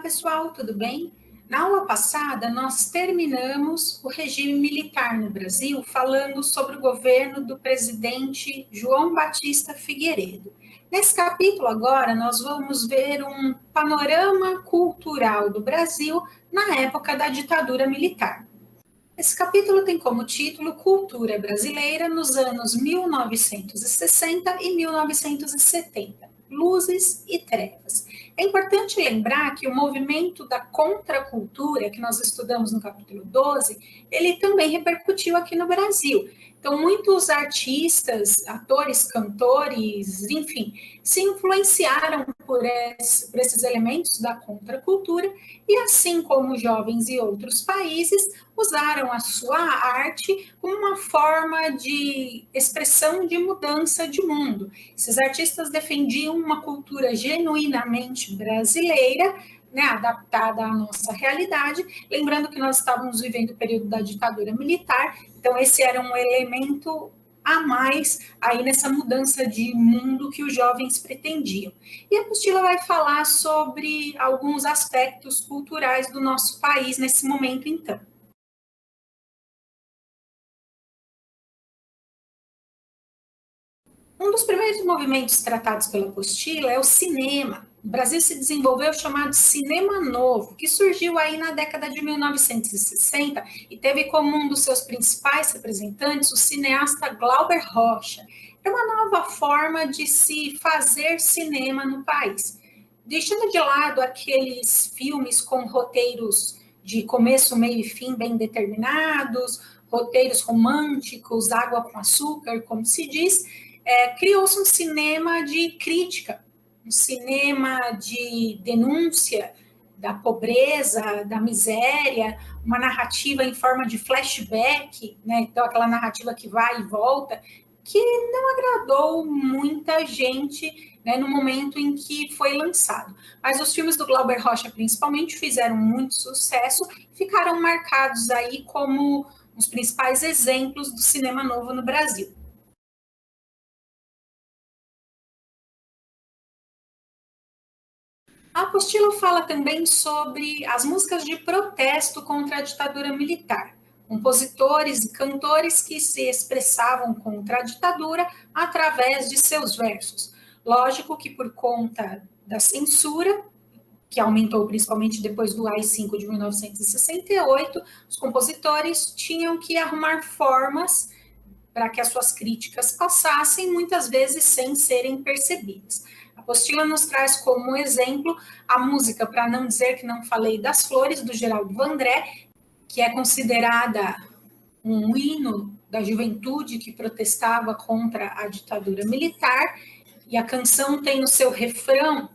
pessoal, tudo bem? Na aula passada, nós terminamos o regime militar no Brasil, falando sobre o governo do presidente João Batista Figueiredo. Nesse capítulo, agora, nós vamos ver um panorama cultural do Brasil na época da ditadura militar. Esse capítulo tem como título Cultura Brasileira nos anos 1960 e 1970, Luzes e Trevas. É importante lembrar que o movimento da contracultura, que nós estudamos no capítulo 12, ele também repercutiu aqui no Brasil. Então, muitos artistas, atores, cantores, enfim, se influenciaram por esses elementos da contracultura e, assim como jovens e outros países, usaram a sua arte como uma forma de expressão de mudança de mundo. Esses artistas defendiam uma cultura genuinamente brasileira, né, adaptada à nossa realidade, lembrando que nós estávamos vivendo o período da ditadura militar, então esse era um elemento a mais aí nessa mudança de mundo que os jovens pretendiam. E a apostila vai falar sobre alguns aspectos culturais do nosso país nesse momento, então. Um dos primeiros movimentos tratados pela apostila é o cinema. O Brasil se desenvolveu o chamado cinema novo, que surgiu aí na década de 1960 e teve como um dos seus principais representantes o cineasta Glauber Rocha. É uma nova forma de se fazer cinema no país. Deixando de lado aqueles filmes com roteiros de começo, meio e fim bem determinados, roteiros românticos, água com açúcar, como se diz, criou-se um cinema de crítica, um cinema de denúncia da pobreza, da miséria, uma narrativa em forma de flashback, né? Então aquela narrativa que vai e volta, que não agradou muita gente, né, no momento em que foi lançado. Mas os filmes do Glauber Rocha, principalmente, fizeram muito sucesso, ficaram marcados aí como os principais exemplos do cinema novo no Brasil. A apostila fala também sobre as músicas de protesto contra a ditadura militar, compositores e cantores que se expressavam contra a ditadura através de seus versos. Lógico que por conta da censura, que aumentou principalmente depois do AI-5 de 1968, os compositores tinham que arrumar formas para que as suas críticas passassem, muitas vezes sem serem percebidas. A apostila nos traz como exemplo a música, para não dizer que não falei, das Flores, do Geraldo Vandré, que é considerada um hino da juventude que protestava contra a ditadura militar, e a canção tem no seu refrão: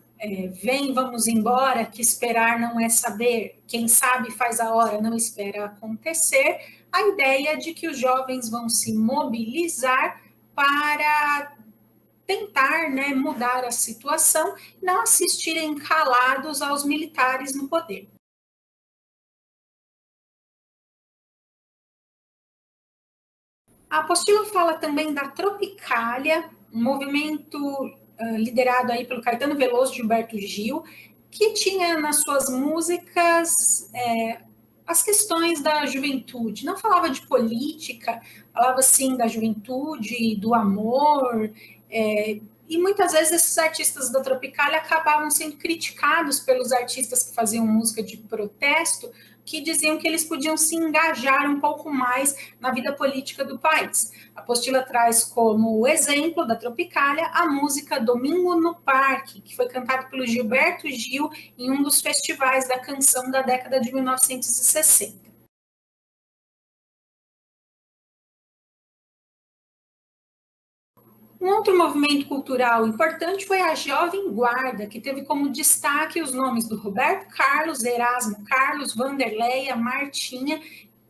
vem, vamos embora, que esperar não é saber, quem sabe faz a hora, não espera acontecer, a ideia de que os jovens vão se mobilizar para tentar, né, mudar a situação, não assistirem calados aos militares no poder. A apostila fala também da Tropicália, um movimento liderado aí pelo Caetano Veloso e Gilberto Gil, que tinha nas suas músicas as questões da juventude. Não falava de política, falava sim da juventude, do amor, e muitas vezes esses artistas da Tropicália acabavam sendo criticados pelos artistas que faziam música de protesto, que diziam que eles podiam se engajar um pouco mais na vida política do país. A apostila traz como exemplo da Tropicália a música Domingo no Parque, que foi cantada pelo Gilberto Gil em um dos festivais da canção da década de 1960. Um outro movimento cultural importante foi a Jovem Guarda, que teve como destaque os nomes do Roberto Carlos, Erasmo Carlos, Vanderleia, Martinha.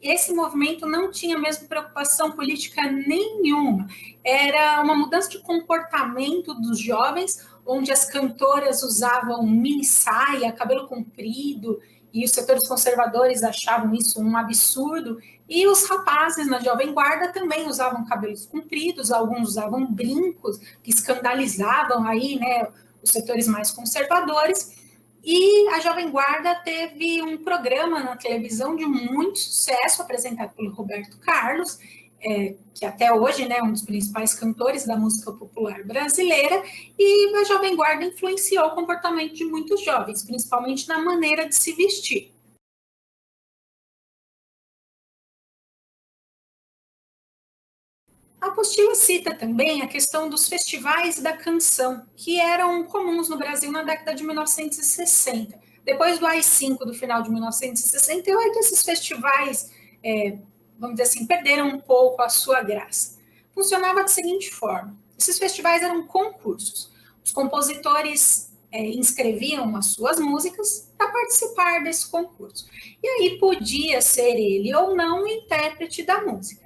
Esse movimento não tinha mesmo preocupação política nenhuma. Era uma mudança de comportamento dos jovens, onde as cantoras usavam mini saia, cabelo comprido, e os setores conservadores achavam isso um absurdo, e os rapazes na Jovem Guarda também usavam cabelos compridos, alguns usavam brincos, que escandalizavam aí, né, os setores mais conservadores, E a Jovem Guarda teve um programa na televisão de muito sucesso, apresentado pelo Roberto Carlos, que até hoje, né, é um dos principais cantores da música popular brasileira, e a Jovem Guarda influenciou o comportamento de muitos jovens, principalmente na maneira de se vestir. A apostila cita também a questão dos festivais da canção, que eram comuns no Brasil na década de 1960. Depois do AI-5 do final de 1968, esses festivais, vamos dizer assim, perderam um pouco a sua graça. Funcionava da seguinte forma: esses festivais eram concursos. Os compositores inscreviam as suas músicas para participar desse concurso. E aí podia ser ele ou não o intérprete da música.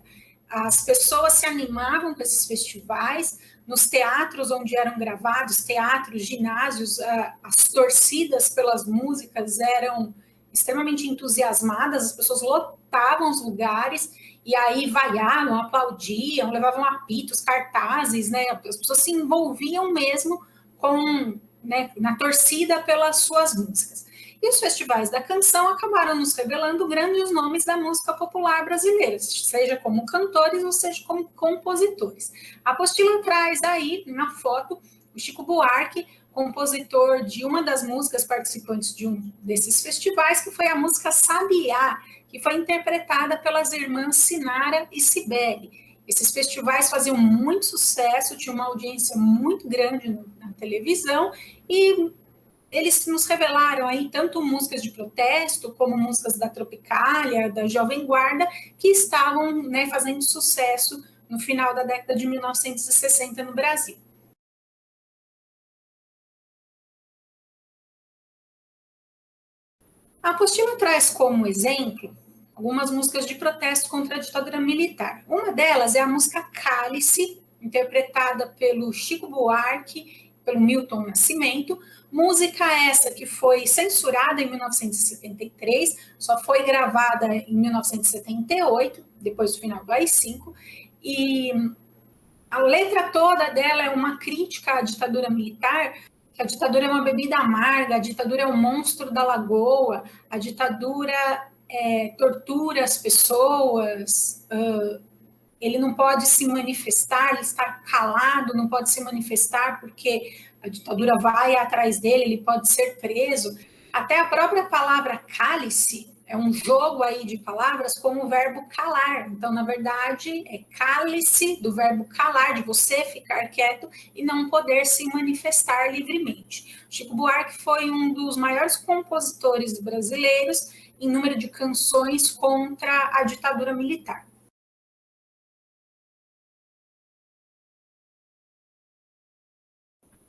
As pessoas se animavam com esses festivais, nos teatros onde eram gravados, teatros, ginásios, as torcidas pelas músicas eram extremamente entusiasmadas, as pessoas lotavam os lugares, e aí vaiavam, aplaudiam, levavam apitos, cartazes, né? As pessoas se envolviam mesmo com, né, na torcida pelas suas músicas. E os festivais da canção acabaram nos revelando grandes nomes da música popular brasileira, seja como cantores ou seja como compositores. A apostila traz aí, na foto, o Chico Buarque, compositor de uma das músicas participantes de um desses festivais, que foi a música Sabiá, que foi interpretada pelas irmãs Sinara e Cibele. Esses festivais faziam muito sucesso, tinham uma audiência muito grande na televisão e eles nos revelaram aí tanto músicas de protesto como músicas da Tropicália, da Jovem Guarda, que estavam, né, fazendo sucesso no final da década de 1960 no Brasil. A apostila traz como exemplo algumas músicas de protesto contra a ditadura militar. Uma delas é a música Cálice, interpretada pelo Chico Buarque, pelo Milton Nascimento, música essa que foi censurada em 1973, só foi gravada em 1978, depois do final do AI-5, e a letra toda dela é uma crítica à ditadura militar, que a ditadura é uma bebida amarga, a ditadura é o monstro da lagoa, a ditadura tortura as pessoas, ele não pode se manifestar, ele está calado, não pode se manifestar porque a ditadura vai atrás dele, ele pode ser preso. Até a própria palavra cálice é um jogo aí de palavras com o verbo calar. Então, na verdade, é cálice do verbo calar, de você ficar quieto e não poder se manifestar livremente. Chico Buarque foi um dos maiores compositores brasileiros em número de canções contra a ditadura militar.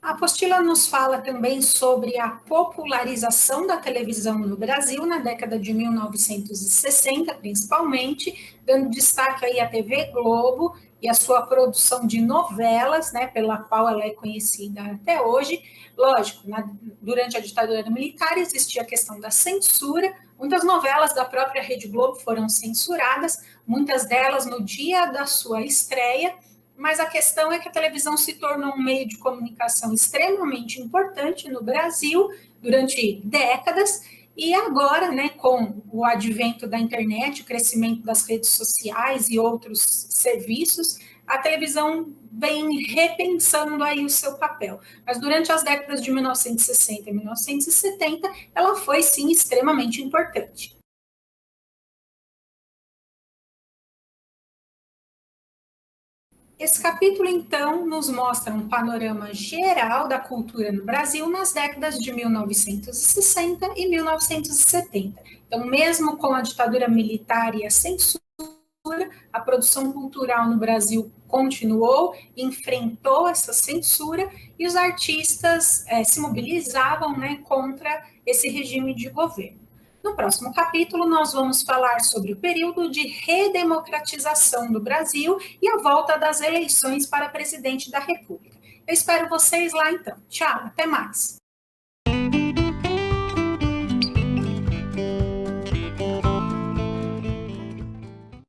A apostila nos fala também sobre a popularização da televisão no Brasil na década de 1960, principalmente, dando destaque aí à TV Globo e a sua produção de novelas, né, pela qual ela é conhecida até hoje. Lógico, durante a ditadura militar existia a questão da censura, muitas novelas da própria Rede Globo foram censuradas, muitas delas no dia da sua estreia, mas a questão é que a televisão se tornou um meio de comunicação extremamente importante no Brasil durante décadas, e agora, né, com o advento da internet, o crescimento das redes sociais e outros serviços, a televisão vem repensando aí o seu papel. Mas durante as décadas de 1960 e 1970, ela foi, sim, extremamente importante. Esse capítulo, então, nos mostra um panorama geral da cultura no Brasil nas décadas de 1960 e 1970. Então, mesmo com a ditadura militar e a censura, a produção cultural no Brasil continuou, enfrentou essa censura e os artistas se mobilizavam, né, contra esse regime de governo. No próximo capítulo, nós vamos falar sobre o período de redemocratização do Brasil e a volta das eleições para presidente da República. Eu espero vocês lá então. Tchau, até mais.